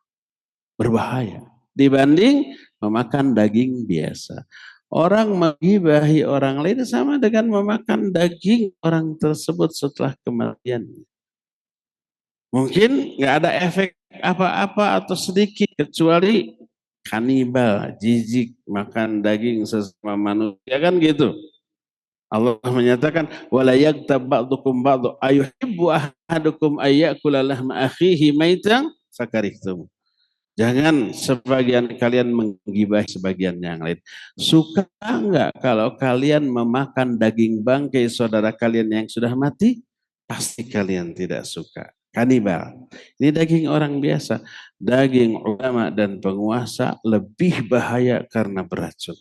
Berbahaya dibanding memakan daging biasa. Orang menggibahi orang lain sama dengan memakan daging orang tersebut setelah kematian. Mungkin nggak ada efek apa-apa atau sedikit kecuali kanibal, jijik, makan daging sesama manusia kan gitu. Allah menyatakan wala yaghtab ba'dukum ba'du ayuhibbu ahadukum ayyakula lahma akhihi maitan fakarihtum. Jangan sebagian kalian menggibahi sebagian yang lain. Suka enggak kalau kalian memakan daging bangkai saudara kalian yang sudah mati? Pasti kalian tidak suka. Kanibal. Ini daging orang biasa. Daging ulama dan penguasa lebih bahaya karena beracun.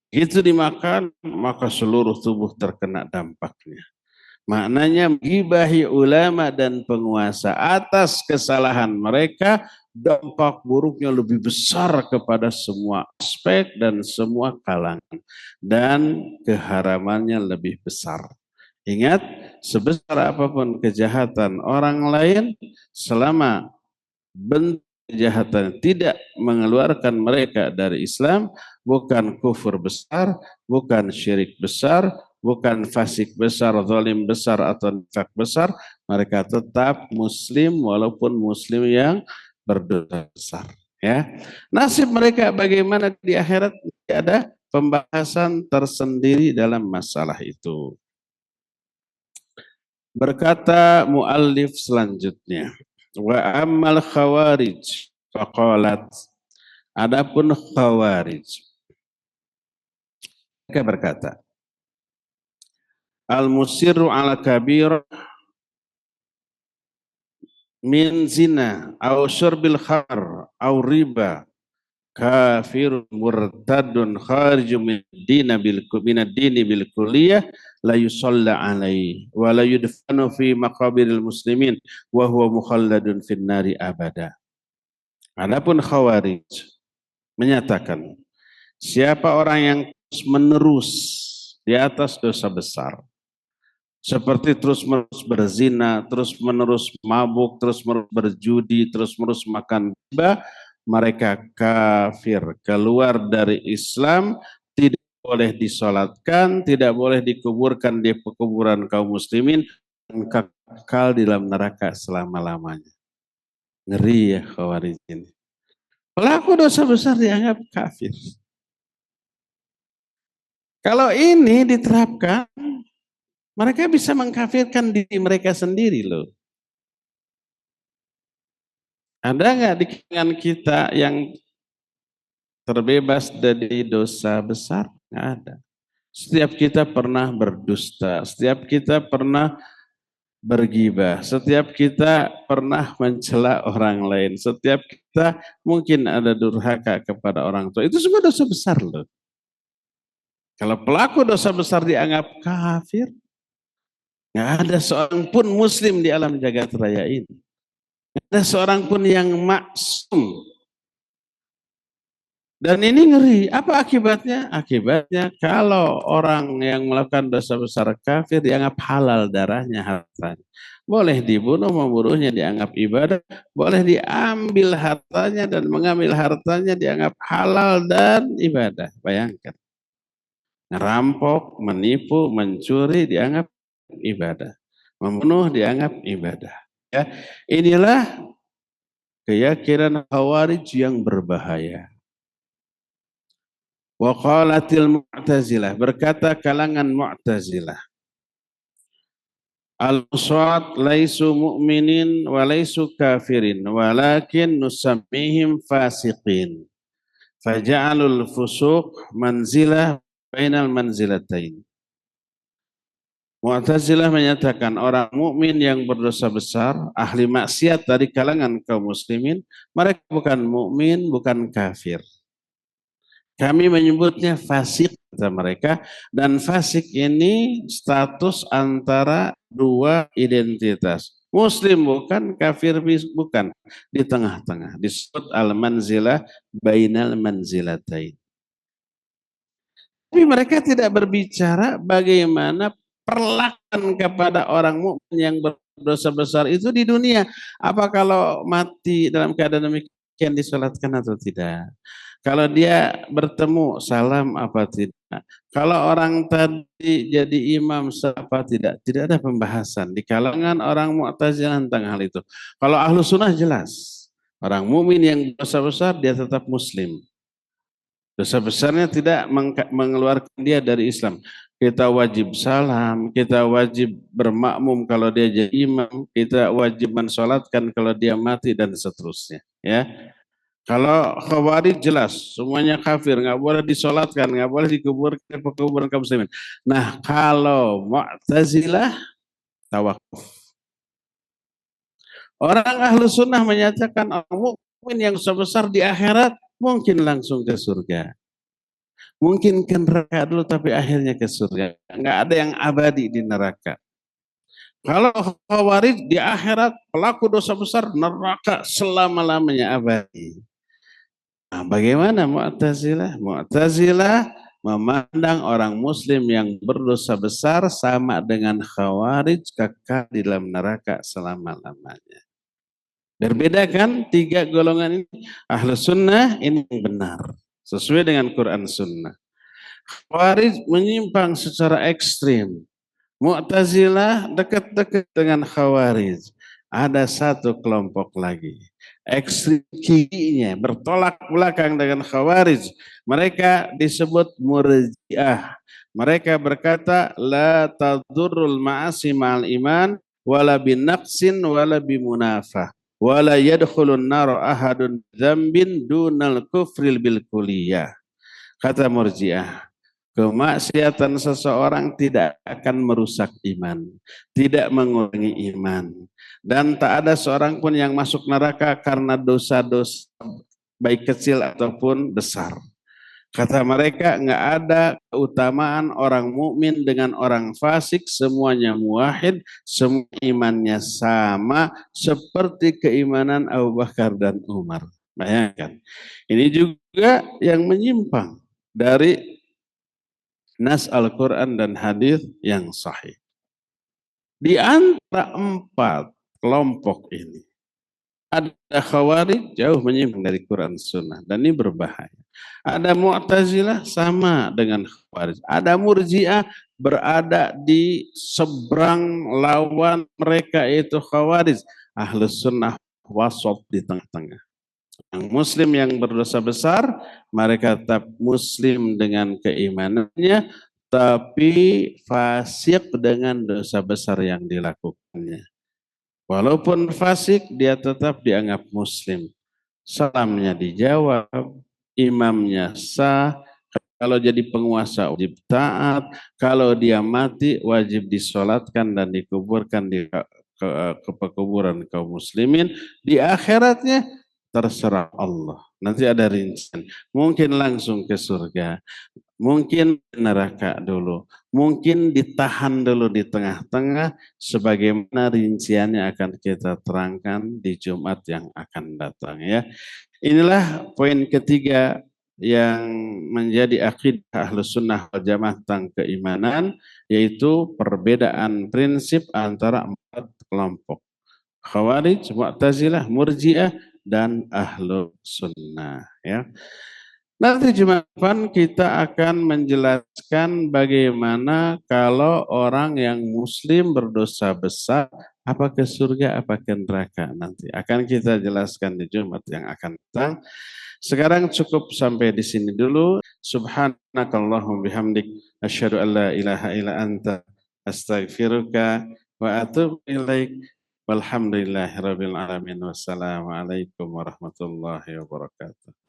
Itu dimakan, maka seluruh tubuh terkena dampaknya. Maknanya menggibahi ulama dan penguasa atas kesalahan mereka, dampak buruknya lebih besar kepada semua aspek dan semua kalangan. Dan keharamannya lebih besar. Ingat, sebesar apapun kejahatan orang lain, selama bentuk kejahatan tidak mengeluarkan mereka dari Islam, bukan kufur besar, bukan syirik besar, bukan fasik besar, zalim besar atau nifak besar, mereka tetap muslim walaupun muslim yang berdosa besar. Ya, nasib mereka bagaimana di akhirat ada pembahasan tersendiri dalam masalah itu. Berkata muallif selanjutnya, wa ammal khawarij faqalat, adapun khawarij mereka berkata, al musirru ala kabir min zina au syurbil khamr au riba kafir murtadun kharijun min ad-dini bil kulliyah la yusalla alaihi wa la yudfanu fi maqabiril muslimin wa huwa mukhalladun fin nari abada. Adapun khawarij menyatakan siapa orang yang terus menerus di atas dosa besar seperti terus-menerus berzina, terus-menerus mabuk, terus-menerus berjudi, terus-menerus makan riba, mereka kafir, keluar dari Islam, tidak boleh disolatkan, tidak boleh dikuburkan di kuburan kaum muslimin, dan kekal di dalam neraka selama-lamanya. Ngeri ya khawarij ini. Pelaku dosa besar dianggap kafir. Kalau ini diterapkan, mereka bisa mengkafirkan diri mereka sendiri loh. Ada nggak di kalangan kita yang terbebas dari dosa besar? Nggak ada. Setiap kita pernah berdusta, setiap kita pernah bergibah. Setiap kita pernah mencela orang lain. Setiap kita mungkin ada durhaka kepada orang tua. Itu semua dosa besar loh. Kalau pelaku dosa besar dianggap kafir, nggak ada seorang pun muslim di alam jagat raya ini. Nggak ada seorang pun yang maksum. Dan ini ngeri. Apa akibatnya? Akibatnya kalau orang yang melakukan dosa besar kafir dianggap halal darahnya, hartanya. Boleh dibunuh, membunuhnya dianggap ibadah. Boleh diambil hartanya dan mengambil hartanya dianggap halal dan ibadah. Bayangkan. Ngerampok, menipu, mencuri dianggap ibadah. Membunuh dianggap ibadah. Ya, inilah keyakinan Khawarij yang berbahaya. Wa qalatil Mu'tazilah, berkata kalangan Mu'tazilah, al-uswat laisu mu'minin wa laisu kafirin walakin nusammihim fasiqin faja'alul fusuq manzilah bainal manzilatain. Mu'tazilah menyatakan orang mukmin yang berdosa besar, ahli maksiat dari kalangan kaum muslimin, mereka bukan mukmin, bukan kafir. Kami menyebutnya fasik kata mereka, dan fasik ini status antara dua identitas. Muslim bukan, kafir bukan, di tengah-tengah. Disebut al-manzilah bainal manzilatain. Tapi mereka tidak berbicara bagaimana perlakuan kepada orang mukmin yang berdosa besar itu di dunia. Apa kalau mati dalam keadaan demikian disolatkan atau tidak? Kalau dia bertemu salam apa tidak? Kalau orang tadi jadi imam apa tidak? Tidak ada pembahasan di kalangan orang Mu'tazilah tentang hal itu. Kalau ahlu sunnah jelas. Orang mukmin yang dosa besar dia tetap muslim. Dosa besarnya tidak mengeluarkan dia dari Islam. Kita wajib salam, kita wajib bermakmum kalau dia jadi imam, kita wajib mensolatkan kalau dia mati dan seterusnya. Ya, kalau Khawarij jelas semuanya kafir, nggak boleh disolatkan, nggak boleh dikuburkan di kuburan kaum muslimin. Nah, kalau Mu'tazilah tawakuf. Orang ahlu sunnah menyatakan orang mukmin yang dosa besar di akhirat mungkin langsung ke surga. Mungkin ke neraka dulu tapi akhirnya ke surga. Enggak ada yang abadi di neraka. Kalau Khawarij di akhirat pelaku dosa besar neraka selama-lamanya abadi. Nah, bagaimana Mu'tazilah? Mu'tazilah memandang orang muslim yang berdosa besar sama dengan Khawarij kekal di dalam neraka selama-lamanya. Berbeda kan tiga golongan ini? Ahlus sunnah ini yang benar. Sesuai dengan Quran sunnah. Khawarij menyimpang secara ekstrim. Mu'tazilah dekat-dekat dengan Khawarij. Ada satu kelompok lagi. Ekstrim kirinya bertolak belakang dengan Khawarij. Mereka disebut Murji'ah. Mereka berkata la tadurrul ma'asi ma'al iman wala binaqsin wala bimunafah wala yadkhulun nar ahadun dzambin dunal kufril bil kulliyah. Kata Murji'ah, kemaksiatan seseorang tidak akan merusak iman, tidak mengurangi iman. Dan tak ada seorang pun yang masuk neraka karena dosa-dosa baik kecil ataupun besar. Kata mereka nggak ada keutamaan orang mukmin dengan orang fasik, semuanya muwahhid, semua imannya sama seperti keimanan Abu Bakar dan Umar. Bayangkan. Ini juga yang menyimpang dari nas Al-Quran dan hadis yang sahih. Di antara empat kelompok ini, ada Khawarij jauh menyimpang dari Quran Sunnah dan ini berbahaya. Ada Mu'tazilah sama dengan Khawarij. Ada Murji'ah berada di seberang lawan mereka yaitu Khawarij. Ahlus Sunnah wasat di tengah-tengah. Yang muslim yang berdosa besar, mereka tetap muslim dengan keimanannya, tapi fasik dengan dosa besar yang dilakukannya. Walaupun fasik, dia tetap dianggap muslim. Salamnya dijawab, imamnya sah, Kalau jadi penguasa wajib taat, kalau dia mati wajib disolatkan dan dikuburkan di ke pekuburan kaum muslimin. Di akhiratnya terserah Allah. Nanti ada rincian. Mungkin langsung ke surga, mungkin neraka dulu, mungkin ditahan dulu di tengah-tengah, sebagaimana rinciannya akan kita terangkan di Jumat yang akan datang ya. Inilah poin ketiga yang menjadi akidah Ahlus Sunnah wal Jamaah tentang keimanan, yaitu perbedaan prinsip antara empat kelompok: Khawarij, Mu'tazilah, Murji'ah, dan Ahlus Sunnah ya. Nanti Jumat depan kita akan menjelaskan bagaimana kalau orang yang muslim berdosa besar, apa ke surga, apa ke neraka. Nanti akan kita jelaskan di Jumat yang akan datang. Sekarang cukup sampai di sini dulu. Subhanakallahum bihamdik, asyhadu an la ilaha illa anta, astaghfiruka wa atubu ilaik. Walhamdulillahirabbil alamin. Wassalamualaikum warahmatullahi wabarakatuh.